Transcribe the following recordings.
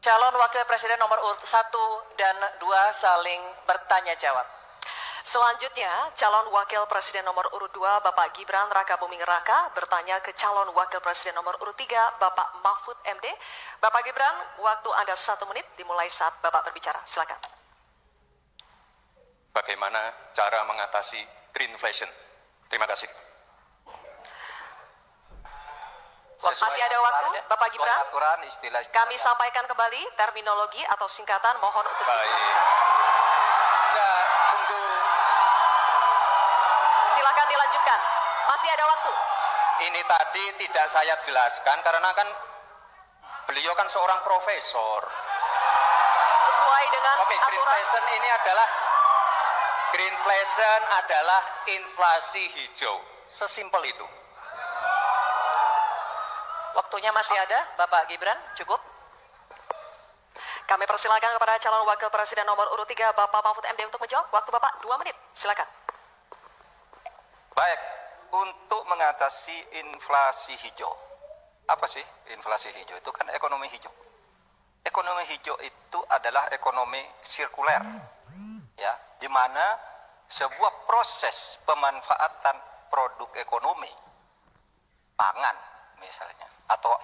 Calon Wakil Presiden nomor urut 1 dan 2 saling bertanya jawab. Selanjutnya, calon Wakil Presiden nomor urut 2 Bapak Gibran Rakabuming Raka bertanya ke calon Wakil Presiden nomor urut 3 Bapak Mahfud MD. Bapak Gibran, waktu Anda 1 menit dimulai saat Bapak berbicara. Silakan. Bagaimana cara mengatasi greenflation? Terima kasih. Masih ada waktu, Bapak Gibran. Aturan, istilah Kami sampaikan kembali terminologi atau singkatan, mohon untuk Baik. dijelaskan. Enggak, tunggu. Silakan dilanjutkan. Masih ada waktu. Ini tadi tidak saya jelaskan karena kan beliau kan seorang profesor. Sesuai dengan Oke, aturan. greenflation adalah inflasi hijau. Sesimpel itu. Waktunya masih ada, Bapak Gibran, cukup. Kami persilakan kepada calon Wakil Presiden nomor urut 3 Bapak Mahfud MD untuk menjawab. Waktu Bapak 2 menit. Silakan. Baik, untuk mengatasi inflasi hijau. Apa sih inflasi hijau? Itu kan ekonomi hijau. Ekonomi hijau itu adalah ekonomi sirkuler. Ya, di mana sebuah proses pemanfaatan produk ekonomi pangan misalnya atau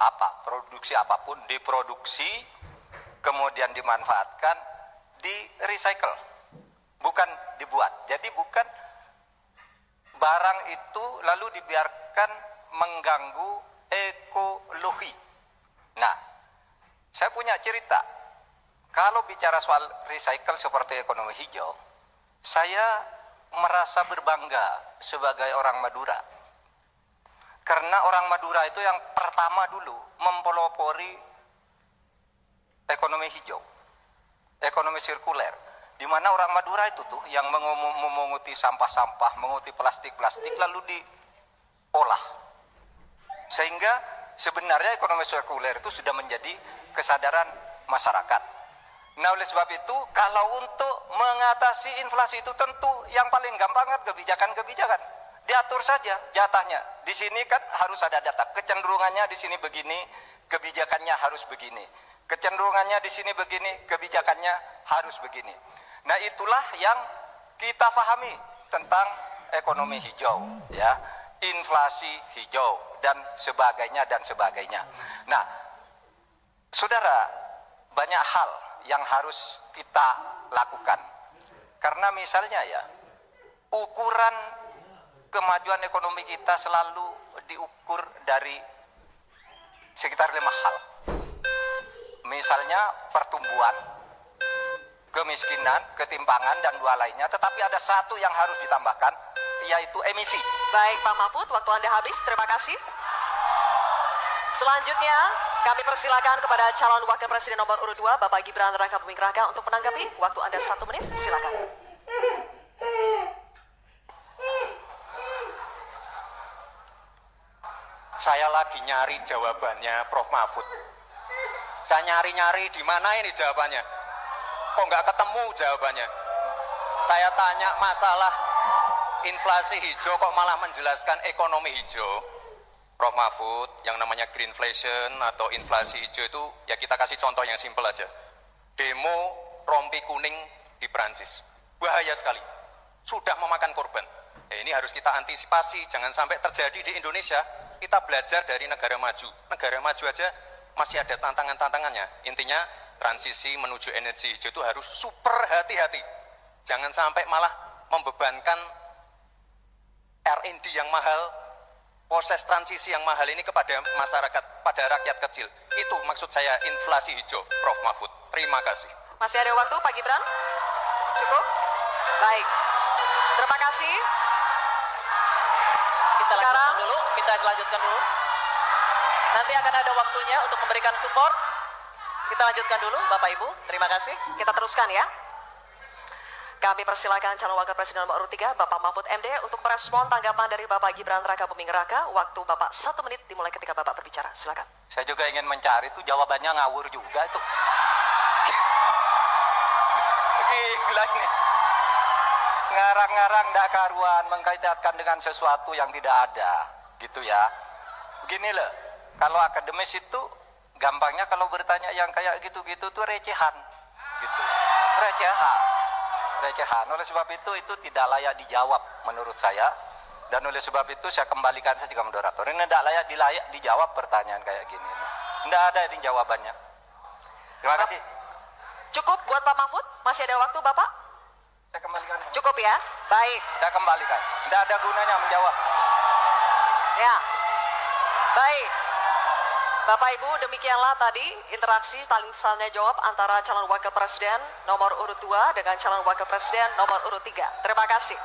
produksi apapun diproduksi kemudian dimanfaatkan, di recycle, bukan dibuat. Jadi bukan barang itu lalu dibiarkan mengganggu ekologi. Nah, saya punya cerita. Kalau bicara soal recycle seperti ekonomi hijau, saya merasa berbangga sebagai orang Madura. Karena orang Madura itu yang pertama dulu mempelopori ekonomi hijau, ekonomi sirkuler, di mana orang Madura itu tuh yang memunguti sampah-sampah, menguti plastik-plastik lalu diolah. Sehingga sebenarnya ekonomi sirkuler itu sudah menjadi kesadaran masyarakat. Nah, oleh sebab itu kalau untuk mengatasi inflasi itu tentu yang paling gampang kan kebijakan-kebijakan. Diatur saja jatahnya. Di sini kan harus ada data. Kecenderungannya di sini begini, kebijakannya harus begini. Kecenderungannya di sini begini, kebijakannya harus begini. Nah, itulah yang kita pahami tentang ekonomi hijau, ya, inflasi hijau dan sebagainya dan sebagainya. Nah, saudara, banyak hal yang harus kita lakukan. Karena misalnya ya, ukuran kemajuan ekonomi kita selalu diukur dari sekitar 5 hal. Misalnya pertumbuhan, kemiskinan, ketimpangan, dan 2 lainnya. Tetapi ada satu yang harus ditambahkan, yaitu emisi. Baik Pak Mahfud, waktu Anda habis. Terima kasih. Selanjutnya, kami persilakan kepada calon Wakil Presiden nomor urut 2 Bapak Gibran Rakabuming Raka untuk menanggapi. Waktu Anda 1 menit. Silakan. Saya lagi nyari jawabannya Prof. Mahfud. Saya nyari-nyari di mana ini jawabannya. Kok nggak ketemu jawabannya. Saya tanya masalah inflasi hijau kok malah menjelaskan ekonomi hijau. Prof. Mahfud, yang namanya greenflation atau inflasi hijau itu ya kita kasih contoh yang simpel aja. Demo rompi kuning di Perancis. Bahaya sekali. Sudah memakan korban. Ini harus kita antisipasi, jangan sampai terjadi di Indonesia. Kita belajar dari negara maju. Negara maju aja masih ada tantangan-tantangannya. Intinya transisi menuju energi hijau itu harus super hati-hati. Jangan sampai malah membebankan R&D yang mahal, proses transisi yang mahal ini kepada masyarakat, pada rakyat kecil. Itu maksud saya inflasi hijau, Prof. Mahfud. Terima kasih. Masih ada waktu Pak Gibran? Cukup? Baik. Terima kasih. Kita lanjutkan dulu. Nanti akan ada waktunya untuk memberikan support. Kita lanjutkan dulu, Bapak Ibu. Terima kasih. Kita teruskan ya. Kami persilakan calon Wakil Presiden nomor urut 3 Bapak Mahfud MD untuk merespon tanggapan dari Bapak Gibran Rakabuming Raka. Waktu Bapak 1 menit dimulai ketika Bapak berbicara. Silakan. Saya juga ingin mencari itu jawabannya ngawur juga itu. Gila ini. Ngarang-ngarang ndak karuan, mengkaitkan dengan sesuatu yang tidak ada, gitu ya. Begini loh, kalau akademis itu Gampangnya kalau bertanya yang kayak gitu-gitu tuh recehan, gitu. Recehan. Oleh sebab itu tidak layak dijawab menurut saya. Dan oleh sebab itu saya kembalikan saja ke moderator. Ini tidak layak dijawab pertanyaan kayak gini. Tidak ada ini jawabannya. Terima kasih. Cukup buat Pak Mahfud? Masih ada waktu Bapak? Saya kembalikan. Cukup ya? Baik. Saya kembalikan. Tidak ada gunanya menjawab. Ya. Baik. Bapak Ibu, demikianlah tadi interaksi saling tanya jawab antara calon wakil presiden nomor urut 2 dengan calon wakil presiden nomor urut 3. Terima kasih.